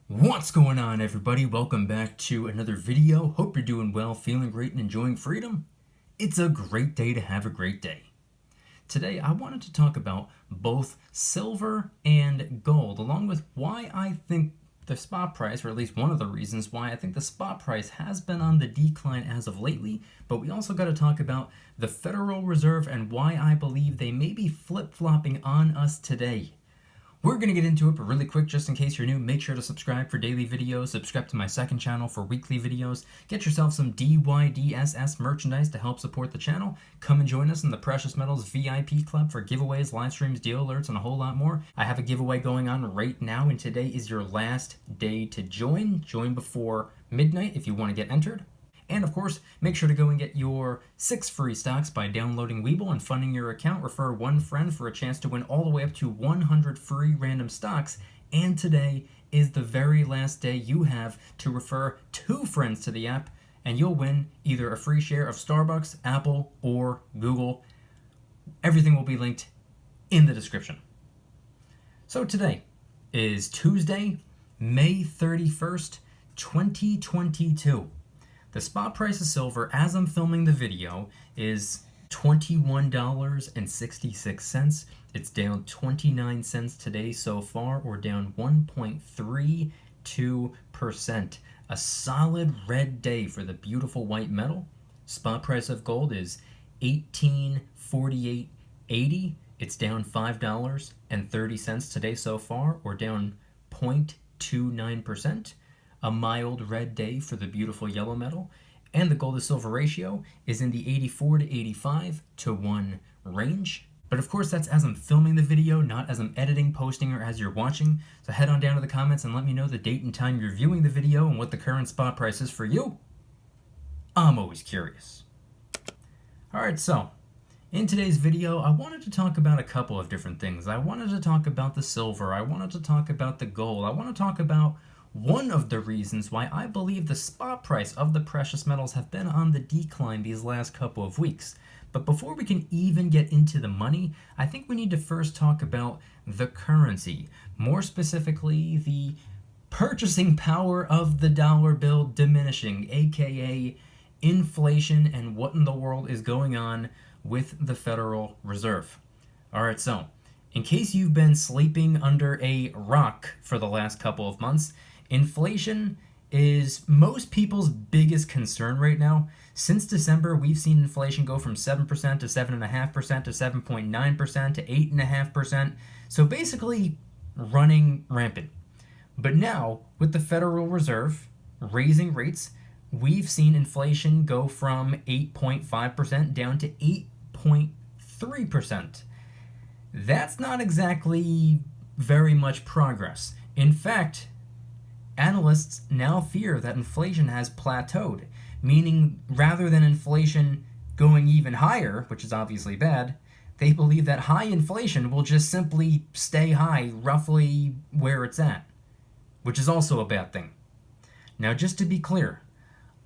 What's going on, everybody? Welcome back to another video. Hope you're doing well, feeling great, and enjoying freedom. It's a great day to have a great day. Today, I wanted to talk about both silver and gold, along with why I think the spot price, or at least one of the reasons why I think the spot price has been on the decline as of lately, but we also got to talk about the Federal Reserve and why I believe they may be flip-flopping on us today. We're going to get into it, but really quick, just in case you're new, make sure to subscribe for daily videos, subscribe to my second channel for weekly videos, get yourself some DYDSS merchandise to help support the channel, come and join us in the Precious Metals VIP Club for giveaways, live streams, deal alerts, and a whole lot more. I have a giveaway going on right now, and today is your last day to join. Join before midnight if you want to get entered. And of course, make sure to go and get your 6 free stocks by downloading Webull and funding your account. Refer one friend for a chance to win all the way up to 100 free random stocks. And today is the very last day you have to refer 2 friends to the app, and you'll win either a free share of Starbucks, Apple, or Google. Everything will be linked in the description. So today is Tuesday, May 31st, 2022. The spot price of silver, as I'm filming the video, is $21.66. It's down 29 cents today so far, or down 1.32%. A solid red day for the beautiful white metal. Spot price of gold is $18.4880. It's down $5.30 today so far, or down 0.29%. A mild red day for the beautiful yellow metal, and the gold to silver ratio is in the 84 to 85 to 1 range. But of course, that's as I'm filming the video, not as I'm editing, posting, or as you're watching. So head on down to the comments and let me know the date and time you're viewing the video and what the current spot price is for you. I'm always curious. Alright, so in today's video, I wanted to talk about a couple of different things. I wanted to talk about the silver, I wanted to talk about the gold, I want to talk about one of the reasons why I believe the spot price of the precious metals have been on the decline these last couple of weeks. But before we can even get into the money, I think we need to first talk about the currency. More specifically, the purchasing power of the dollar bill diminishing, aka inflation, and what in the world is going on with the Federal Reserve. Alright, so in case you've been sleeping under a rock for the last couple of months, inflation is most people's biggest concern right now. Since December, we've seen inflation go from 7% to 7.5% to 7.9% to 8.5%. So basically running rampant. But now, with the Federal Reserve raising rates, we've seen inflation go from 8.5% down to 8.3%. That's not exactly very much progress. In fact, analysts now fear that inflation has plateaued, meaning rather than inflation going even higher, which is obviously bad, they believe that high inflation will just simply stay high, roughly where it's at, which is also a bad thing. Now, just to be clear,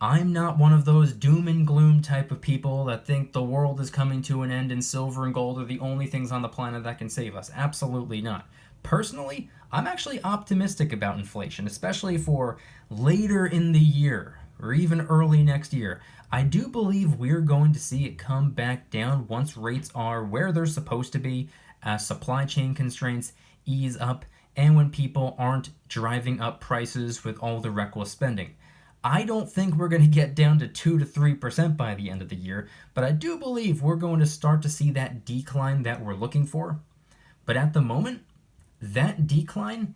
I'm not one of those doom and gloom type of people that think the world is coming to an end and silver and gold are the only things on the planet that can save us. Absolutely not. Personally, I'm actually optimistic about inflation, especially for later in the year or even early next year. I do believe we're going to see it come back down once rates are where they're supposed to be, as supply chain constraints ease up, and when people aren't driving up prices with all the reckless spending. I don't think we're going to get down to 2 to 3% by the end of the year, but I do believe we're going to start to see that decline that we're looking for. But at the moment, that decline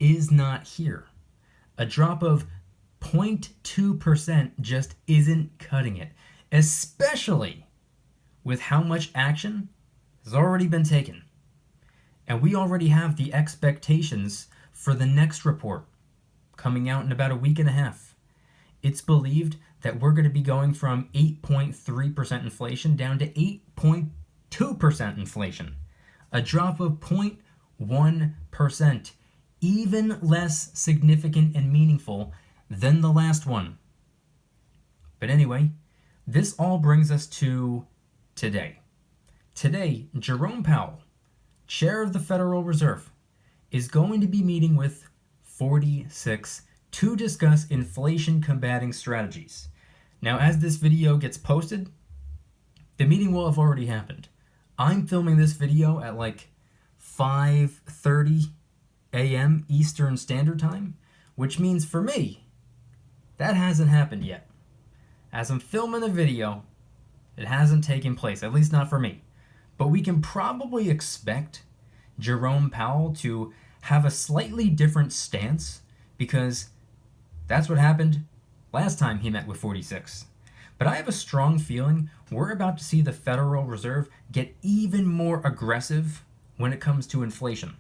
is not here. A drop of 0.2% just isn't cutting it, especially with how much action has already been taken. And we already have the expectations for the next report coming out in about a week and a half. It's believed that we're going to be going from 8.3% inflation down to 8.2% inflation. A drop of 0.1%, even less significant and meaningful than the last one. But anyway, this all brings us to today. Today, Jerome Powell, chair of the Federal Reserve, is going to be meeting with 46 to discuss inflation combating strategies. Now, as this video gets posted, the meeting will have already happened. I'm filming this video at like 5:30 a.m. Eastern Standard Time, which means for me, that hasn't happened yet. As I'm filming the video, it hasn't taken place, at least not for me. But we can probably expect Jerome Powell to have a slightly different stance because that's what happened last time he met with 46. But I have a strong feeling we're about to see the Federal Reserve get even more aggressive when it comes to inflation,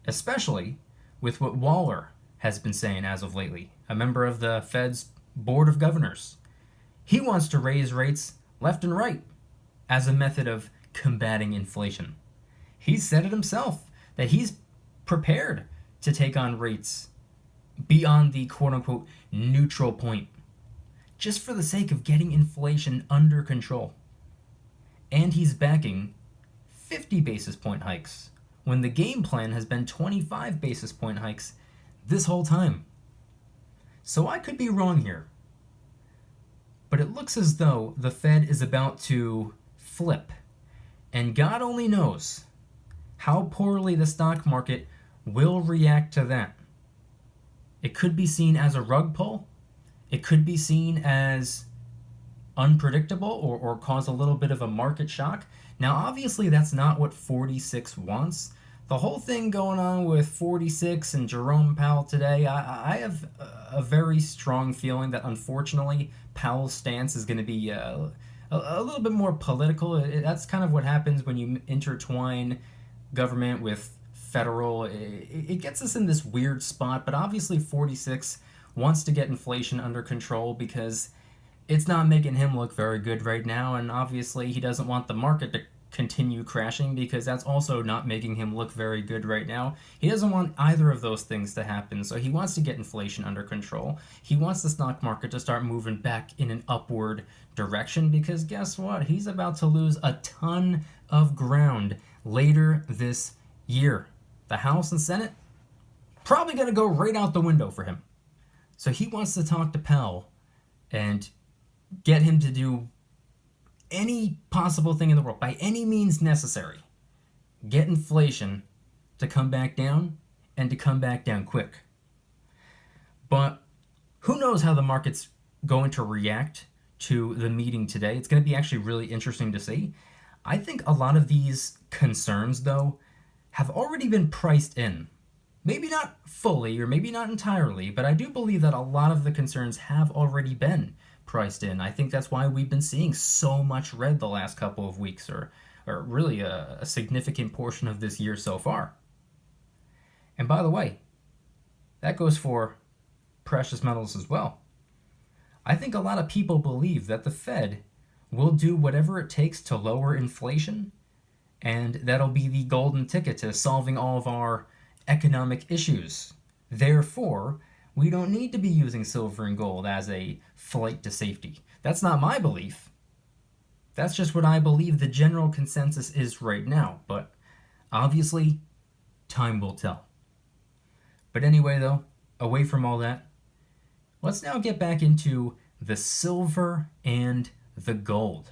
especially with what Waller has been saying as of lately, a member of the Fed's Board of Governors. He wants to raise rates left and right as a method of combating inflation. He said it himself that he's prepared to take on rates beyond the quote-unquote neutral point, just for the sake of getting inflation under control. And he's backing 50 basis point hikes when the game plan has been 25 basis point hikes this whole time. So I could be wrong here, but it looks as though the Fed is about to flip, and God only knows how poorly the stock market will react to that. It could be seen as a rug pull. It could be seen as unpredictable or cause a little bit of a market shock. Now, obviously, that's not what 46 wants. The whole thing going on with 46 and Jerome Powell today, I have a very strong feeling that, unfortunately, Powell's stance is going to be a little bit more political. That's kind of what happens when you intertwine government with federal. It gets us in this weird spot, but obviously 46 wants to get inflation under control because it's not making him look very good right now, and obviously he doesn't want the market to continue crashing because that's also not making him look very good right now. He doesn't want either of those things to happen, so he wants to get inflation under control. He wants the stock market to start moving back in an upward direction because guess what? He's about to lose a ton of ground later this year. The House and Senate probably going to go right out the window for him. So he wants to talk to Powell and get him to do any possible thing in the world, by any means necessary, get inflation to come back down and to come back down quick. But who knows how the market's going to react to the meeting today? It's going to be actually really interesting to see. I think a lot of these concerns, though, have already been priced in. Maybe not fully or maybe not entirely, but I do believe that a lot of the concerns have already been priced in. I think that's why we've been seeing so much red the last couple of weeks, or really a significant portion of this year so far. And by the way, that goes for precious metals as well. I think a lot of people believe that the Fed will do whatever it takes to lower inflation, and that'll be the golden ticket to solving all of our economic issues. Therefore, we don't need to be using silver and gold as a flight to safety. That's not my belief. That's just what I believe the general consensus is right now. But obviously, time will tell. But anyway, though, away from all that, let's now get back into the silver and the gold.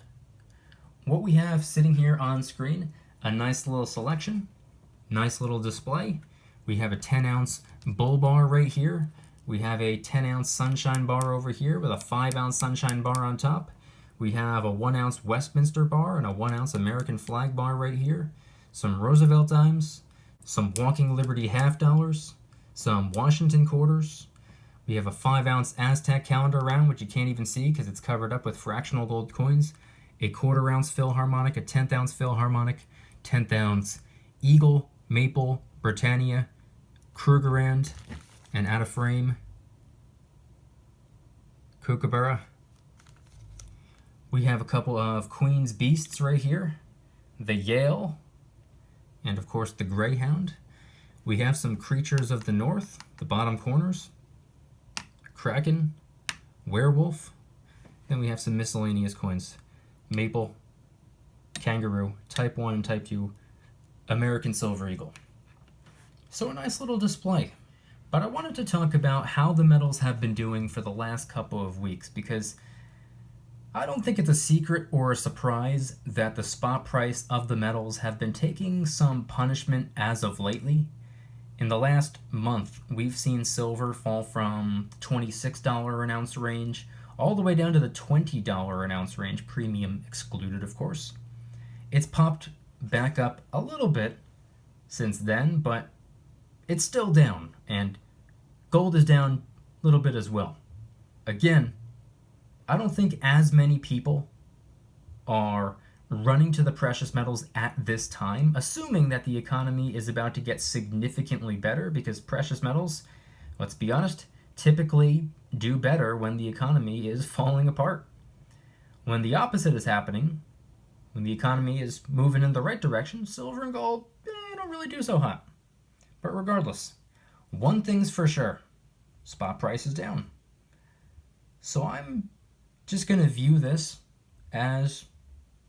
What we have sitting here on screen, a nice little selection, nice little display. We have a 10-ounce bull bar right here. We have a 10-ounce sunshine bar over here with a 5-ounce sunshine bar on top. We have a 1-ounce Westminster bar and a 1-ounce American flag bar right here. Some Roosevelt dimes, some Walking Liberty half dollars, some Washington quarters. We have a 5-ounce Aztec calendar round, which you can't even see because it's covered up with fractional gold coins. A 1/4-ounce Philharmonic, a 10th-ounce Philharmonic, 10th-ounce Eagle, Maple, Britannia, Krugerrand, and out of frame, Kookaburra. We have a couple of Queen's Beasts right here, the Yale, and of course the Greyhound. We have some Creatures of the North, the bottom corners, Kraken, Werewolf. Then we have some miscellaneous coins, Maple, Kangaroo, Type 1 and Type 2, American Silver Eagle. So a nice little display. But I wanted to talk about how the metals have been doing for the last couple of weeks because I don't think it's a secret or a surprise that the spot price of the metals have been taking some punishment as of lately. In the last month, we've seen silver fall from $26 an ounce range all the way down to the $20 an ounce range, premium excluded, of course. It's popped back up a little bit since then, but it's still down, and gold is down a little bit as well. Again, I don't think as many people are running to the precious metals at this time, assuming that the economy is about to get significantly better, because precious metals, let's be honest, typically do better when the economy is falling apart. When the opposite is happening, when the economy is moving in the right direction, silver and gold don't really do so hot. But regardless, one thing's for sure, spot price is down. So I'm just going to view this as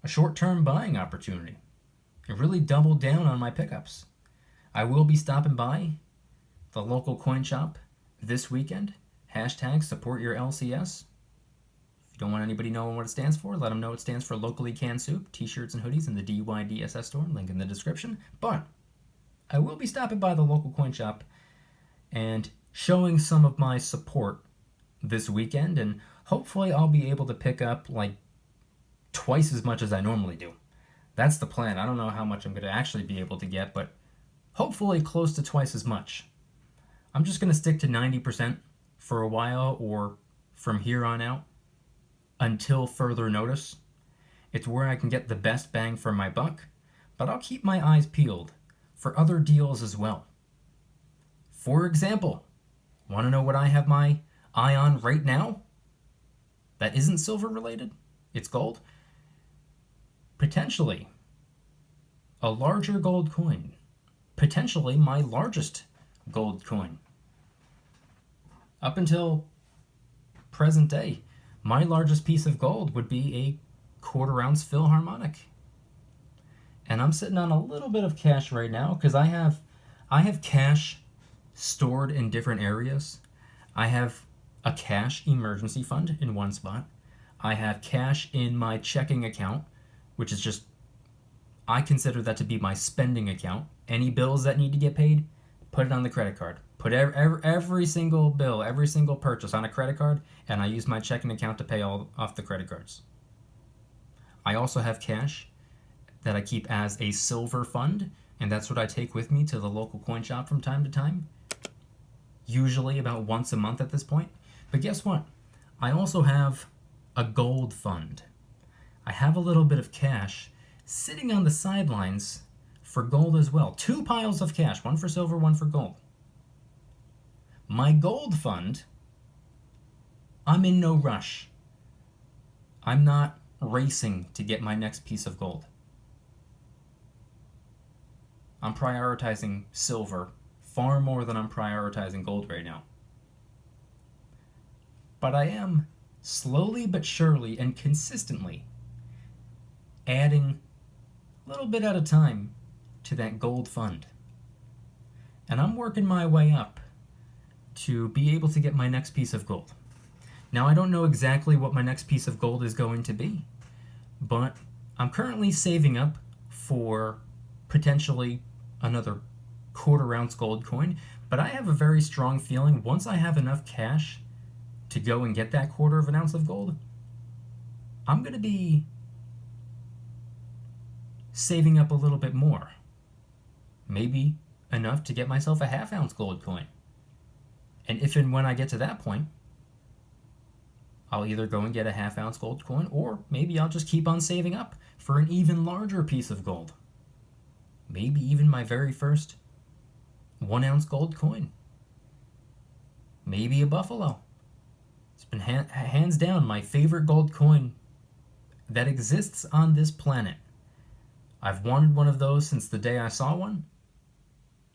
a short-term buying opportunity and really double down on my pickups. I will be stopping by the local coin shop this weekend. Hashtag support your LCS. If you don't want anybody knowing what it stands for, let them know it stands for locally canned soup, t-shirts and hoodies in the DYDSS store, link in the description. But I will be stopping by the local coin shop and showing some of my support this weekend, and hopefully I'll be able to pick up like twice as much as I normally do. That's the plan. I don't know how much I'm going to actually be able to get, but hopefully close to twice as much. I'm just going to stick to 90% for a while, or from here on out until further notice. It's where I can get the best bang for my buck, but I'll keep my eyes peeled for other deals as well. For example, want to know what I have my eye on right now? That isn't silver related, it's gold. Potentially a larger gold coin. Potentially my largest gold coin. Up until present day, my largest piece of gold would be a quarter-ounce Philharmonic. And I'm sitting on a little bit of cash right now because I have cash stored in different areas. I have a cash emergency fund in one spot. I have cash in my checking account, which is just, I consider that to be my spending account. Any bills that need to get paid, put it on the credit card. Put every single bill, every single purchase on a credit card, and I use my checking account to pay all off the credit cards. I also have cash that I keep as a silver fund, and that's what I take with me to the local coin shop from time to time. Usually about once a month at this point. But guess what? I also have a gold fund. I have a little bit of cash sitting on the sidelines for gold as well. 2 piles of cash, one for silver, one for gold. My gold fund, I'm in no rush. I'm not racing to get my next piece of gold. I'm prioritizing silver far more than I'm prioritizing gold right now. But I am slowly but surely and consistently adding a little bit at a time to that gold fund. And I'm working my way up to be able to get my next piece of gold. Now, I don't know exactly what my next piece of gold is going to be, but I'm currently saving up for potentially another quarter-ounce gold coin, but I have a very strong feeling once I have enough cash to go and get that quarter of an ounce of gold, I'm going to be saving up a little bit more. Maybe enough to get myself a half-ounce gold coin. And if and when I get to that point, I'll either go and get a half-ounce gold coin, or maybe I'll just keep on saving up for an even larger piece of gold. Maybe even my very first 1-ounce gold coin. Maybe a buffalo. It's been hands down my favorite gold coin that exists on this planet. I've wanted one of those since the day I saw one.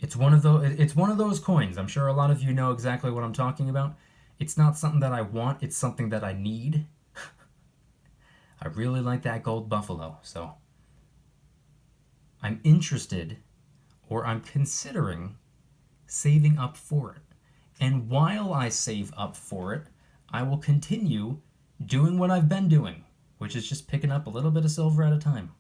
It's one of those coins. I'm sure a lot of you know exactly what I'm talking about. It's not something that I want, it's something that I need. I really like that gold buffalo, so I'm interested, or I'm considering saving up for it. And while I save up for it, I will continue doing what I've been doing, which is just picking up a little bit of silver at a time.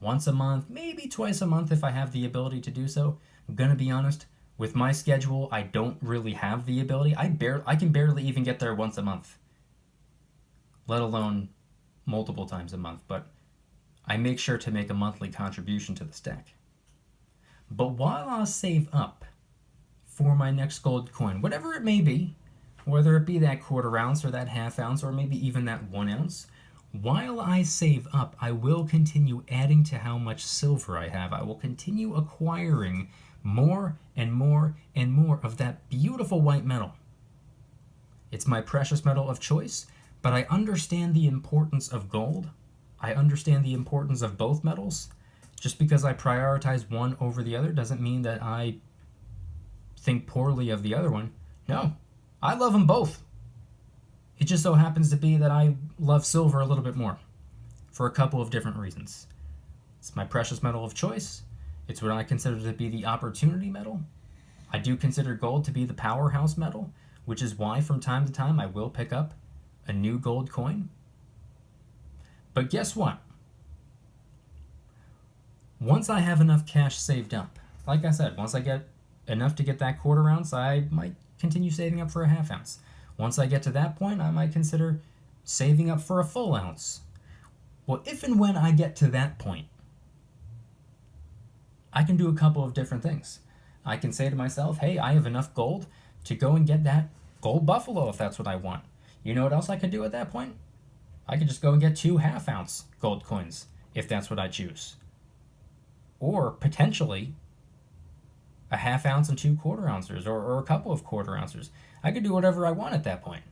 Once a month, maybe twice a month if I have the ability to do so. I'm gonna be honest, with my schedule, I don't really have the ability. I can barely even get there once a month, let alone multiple times a month, but I make sure to make a monthly contribution to the stack. But while I'll save up for my next gold coin, whatever it may be, whether it be that quarter ounce or that half ounce or maybe even that 1 ounce, while I save up, I will continue adding to how much silver I have. I will continue acquiring more and more and more of that beautiful white metal. It's my precious metal of choice, but I understand the importance of gold. I understand the importance of both metals. Just because I prioritize one over the other doesn't mean that I think poorly of the other one. No, I love them both. It just so happens to be that I love silver a little bit more for a couple of different reasons. It's my precious metal of choice. It's what I consider to be the opportunity metal. I do consider gold to be the powerhouse metal, which is why from time to time I will pick up a new gold coin. But guess what? Once I have enough cash saved up, like I said, once I get enough to get that quarter ounce, I might continue saving up for a half ounce. Once I get to that point, I might consider saving up for a full ounce. Well, if and when I get to that point, I can do a couple of different things. I can say to myself, hey, I have enough gold to go and get that gold buffalo if that's what I want. You know what else I could do at that point? I could just go and get 2 half-ounce gold coins if that's what I choose. Or potentially a half ounce and 2 quarter ounces or a couple of quarter ounces. I could do whatever I want at that point.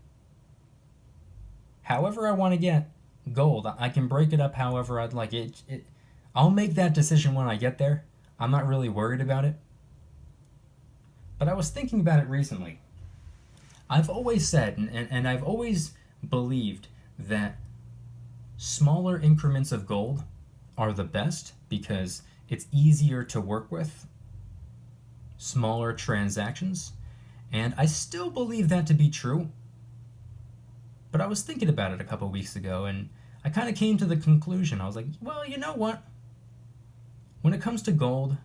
However I want to get gold, I can break it up however I'd like it. I'll make that decision when I get there. I'm not really worried about it. But I was thinking about it recently. I've always said, and I've always believed that smaller increments of gold are the best because it's easier to work with, smaller transactions, and I still believe that to be true. But I was thinking about it a couple weeks ago, and I kind of came to the conclusion. I was like, well, you know what? When it comes to gold,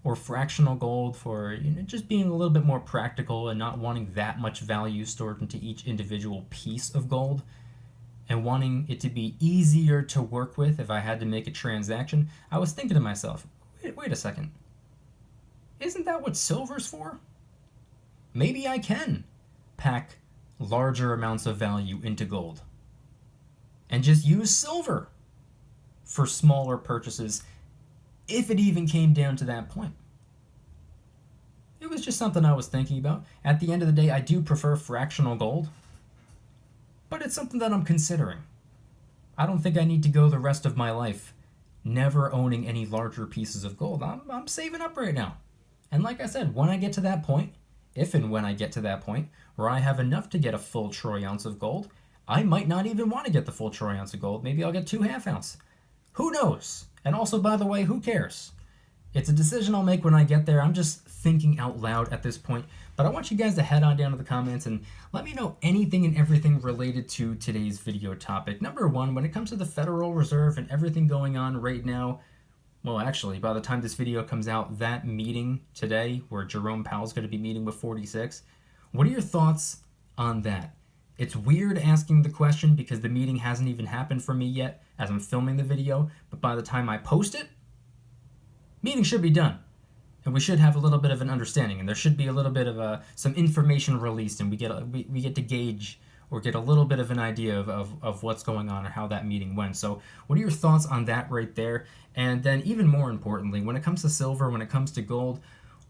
or fractional gold, for just being a little bit more practical and not wanting that much value stored into each individual piece of gold, and wanting it to be easier to work with if I had to make a transaction, I was thinking to myself, wait a second. Isn't that what silver's for? Maybe I can pack larger amounts of value into gold and just use silver for smaller purchases if it even came down to that point. It was just something I was thinking about. At the end of the day, I do prefer fractional gold, but it's something that I'm considering. I don't think I need to go the rest of my life never owning any larger pieces of gold. I'm saving up right now. And like I said, when I get to that point, if and when I get to that point where I have enough to get a full troy ounce of gold, I might not even want to get the full troy ounce of gold. Maybe I'll get 2 half ounce. Who knows? And also, by the way, who cares? It's a decision I'll make when I get there. I'm just thinking out loud at this point. But I want you guys to head on down to the comments and let me know anything and everything related to today's video topic. Number one, when it comes to the Federal Reserve and everything going on right now, well, actually, by the time this video comes out, that meeting today where Jerome Powell's going to be meeting with 46, what are your thoughts on that? It's weird asking the question because the meeting hasn't even happened for me yet as I'm filming the video, but by the time I post it, meeting should be done. And we should have a little bit of an understanding, and there should be a little bit of some information released, and we get to gauge or get a little bit of an idea of what's going on or how that meeting went. So what are your thoughts on that right there? And then even more importantly, when it comes to silver, when it comes to gold,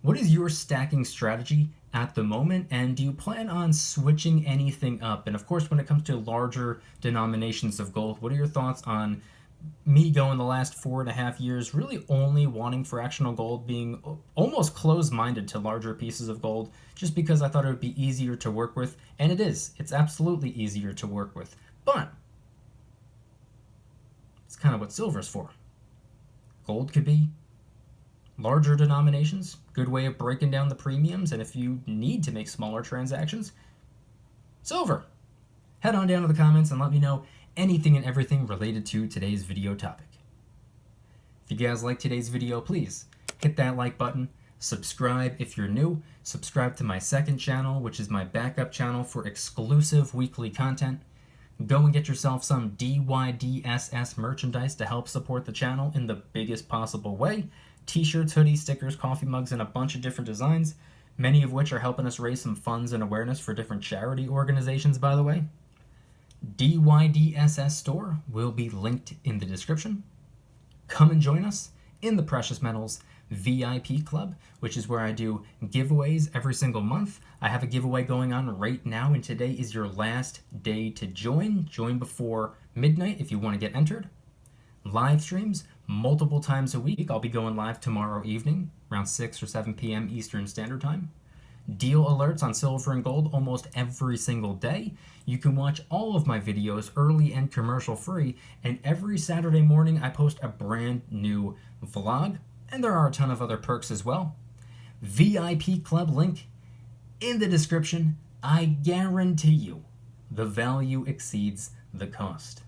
what is your stacking strategy at the moment, and do you plan on switching anything up? And of course, when it comes to larger denominations of gold, what are your thoughts on me going the last 4.5 years really only wanting fractional gold, being almost closed-minded to larger pieces of gold just because I thought it would be easier to work with? And it is. It's absolutely easier to work with. But it's kind of what silver's for. Gold could be larger denominations, good way of breaking down the premiums, and if you need to make smaller transactions, silver. Head on down to the comments and let me know anything and everything related to today's video topic. If you guys like today's video, please hit that like button, subscribe if you're new, subscribe to my second channel, which is my backup channel for exclusive weekly content. Go and get yourself some DYDSS merchandise to help support the channel in the biggest possible way. T-shirts, hoodies, stickers, coffee mugs, and a bunch of different designs, many of which are helping us raise some funds and awareness for different charity organizations, by the way. DYDSS store will be linked in the description. Come and join us in the Precious Metals VIP Club, which is where I do giveaways every single month. I have a giveaway going on right now, and today is your last day to join. Join before midnight if you want to get entered. Live streams multiple times a week. I'll be going live tomorrow evening around 6 or 7 p.m. Eastern Standard Time. Deal alerts on silver and gold almost every single day. You can watch all of my videos early and commercial free, and every Saturday morning I post a brand new vlog, and there are a ton of other perks as well. VIP Club link in the description. I guarantee you the value exceeds the cost.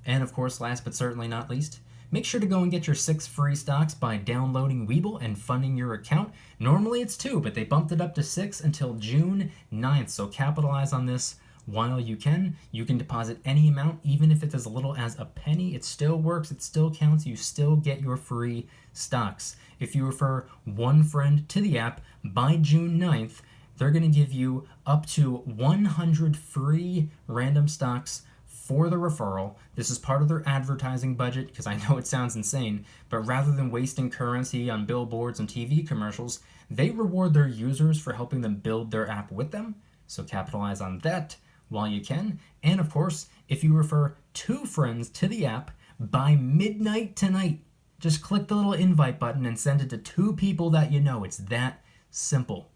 And of course, last but certainly not least, make sure to go and get your 6 free stocks by downloading Webull and funding your account. Normally it's 2, but they bumped it up to 6 until June 9th, so capitalize on this while you can. You can deposit any amount, even if it's as little as a penny. It still works, it still counts, you still get your free stocks. If you refer one friend to the app by June 9th, they're going to give you up to 100 free random stocks for the referral. This is part of their advertising budget, because I know it sounds insane, but rather than wasting currency on billboards and TV commercials, they reward their users for helping them build their app with them. So capitalize on that while you can. And of course, if you refer 2 friends to the app by midnight tonight, just click the little invite button and send it to 2 people that you know. It's that simple.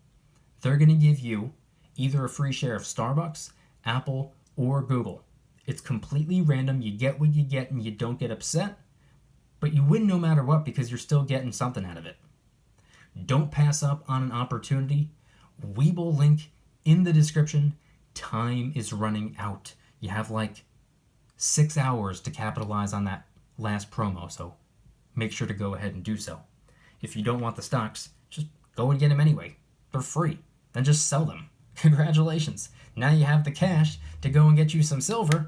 They're going to give you either a free share of Starbucks, Apple, or Google. It's completely random. You get what you get and you don't get upset, but you win no matter what because you're still getting something out of it. Don't pass up on an opportunity. Webull link in the description. Time is running out. You have like 6 hours to capitalize on that last promo, so make sure to go ahead and do so. If you don't want the stocks, just go and get them anyway. They're free. Then just sell them. Congratulations. Now you have the cash to go and get you some silver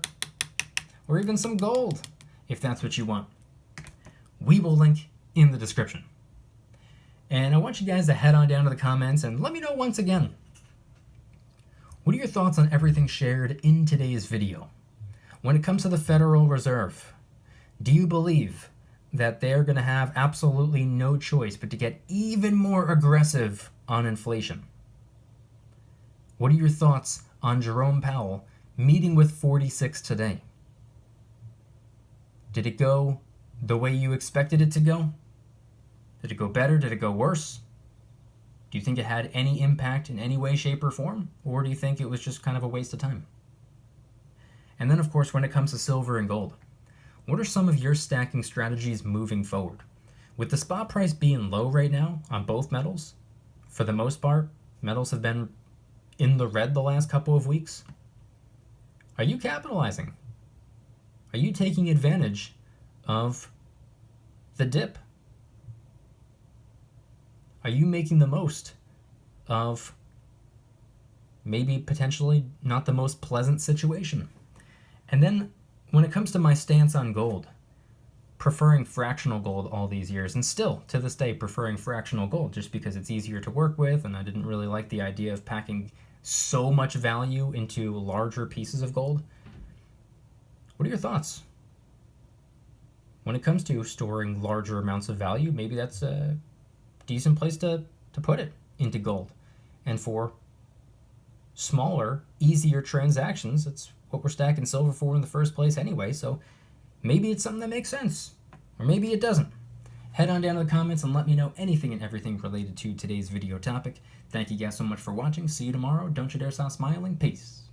or even some gold if that's what you want. Webull link in the description. And I want you guys to head on down to the comments and let me know once again, what are your thoughts on everything shared in today's video? When it comes to the Federal Reserve, do you believe that they're going to have absolutely no choice but to get even more aggressive on inflation? What are your thoughts on Jerome Powell meeting with 46 today? Did it go the way you expected it to go? Did it go better? Did it go worse? Do you think it had any impact in any way, shape, or form? Or do you think it was just kind of a waste of time? And then, of course, when it comes to silver and gold, what are some of your stacking strategies moving forward? With the spot price being low right now on both metals, for the most part, metals have been in the red the last couple of weeks. Are you capitalizing? Are you taking advantage of the dip? Are you making the most of maybe potentially not the most pleasant situation? And then when it comes to my stance on gold, preferring fractional gold all these years, and still to this day preferring fractional gold just because it's easier to work with, and I didn't really like the idea of packing so much value into larger pieces of gold. What are your thoughts? When it comes to storing larger amounts of value, maybe that's a decent place to put it into gold. And for smaller, easier transactions, it's what we're stacking silver for in the first place anyway, so maybe it's something that makes sense, or maybe it doesn't. Head on down to the comments and let me know anything and everything related to today's video topic. Thank you guys so much for watching. See you tomorrow. Don't you dare stop smiling. Peace.